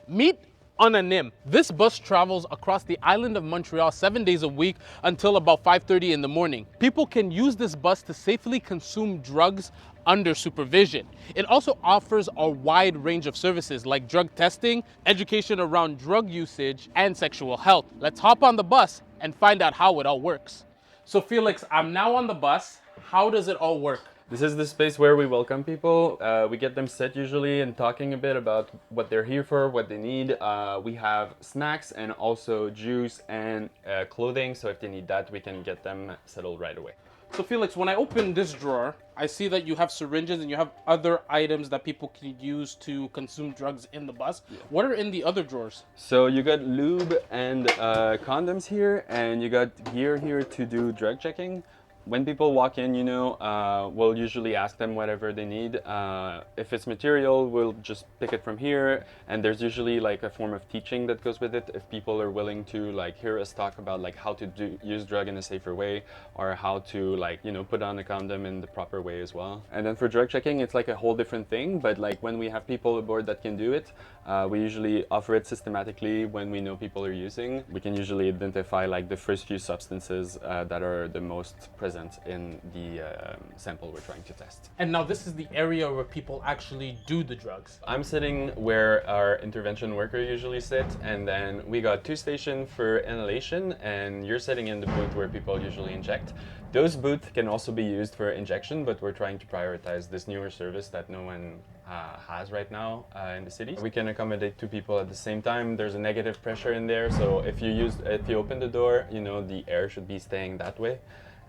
Meet Ananim. This bus travels across the island of Montreal 7 days a week until about 5:30 in the morning. People can use this bus to safely consume drugs under supervision. It also offers a wide range of services like drug testing, education around drug usage, and sexual health. Let's hop on the bus and find out how it all works. So Felix, I'm now on the bus. How does it all work? This is the space where we welcome people. We get them set usually and talking a bit about what they're here for, what they need. We have snacks and also juice and clothing. So if they need that, we can get them settled right away. So Felix, when I open this drawer, I see that you have syringes and you have other items that people can use to consume drugs in the bus. Yeah. What are in the other drawers? So you got lube and condoms here, and you got gear here to do drug checking. When people walk in, we'll usually ask them whatever they need. If it's material, we'll just pick it from here. And there's usually like a form of teaching that goes with it. If people are willing to hear us talk about how to use drug in a safer way, or how to put on a condom in the proper way as well. And then for drug checking, it's like a whole different thing. But when we have people aboard that can do it, we usually offer it systematically when we know people are using. We can usually identify the first few substances that are the most present in the sample we're trying to test. And now this is the area where people actually do the drugs. I'm sitting where our intervention worker usually sit, and then we got 2 stations for inhalation, and you're sitting in the booth where people usually inject. Those booths can also be used for injection, but we're trying to prioritize this newer service that no one has right now in the city. We can accommodate 2 people at the same time. There's a negative pressure in there, so if you open the door, the air should be staying that way.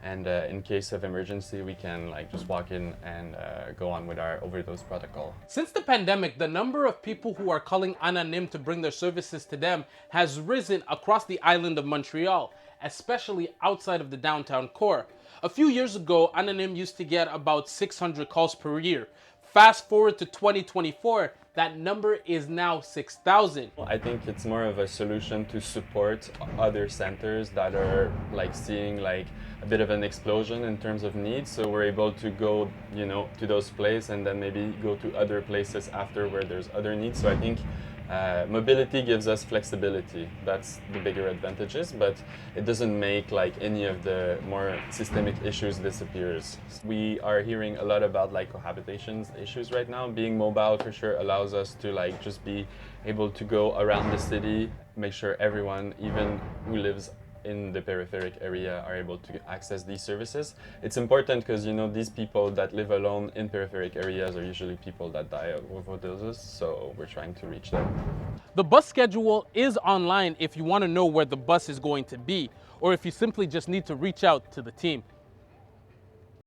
And in case of emergency, we can just walk in and go on with our overdose protocol. Since the pandemic, the number of people who are calling Ananim to bring their services to them has risen across the island of Montreal, especially outside of the downtown core. A few years ago, Ananim used to get about 600 calls per year. Fast forward to 2024, that number is now 6,000. I think it's more of a solution to support other centers that are seeing a bit of an explosion in terms of needs. So we're able to go, to those places and then maybe go to other places after where there's other needs. So I think mobility gives us flexibility. That's the bigger advantages, but it doesn't make any of the more systemic issues disappears. We are hearing a lot about cohabitation issues right now. Being mobile for sure allows us to just be able to go around the city, make sure everyone, even who lives in the peripheric area, are able to access these services. It's important because these people that live alone in peripheric areas are usually people that die of overdoses, so we're trying to reach them. The bus schedule is online if you want to know where the bus is going to be, or if you simply just need to reach out to the team.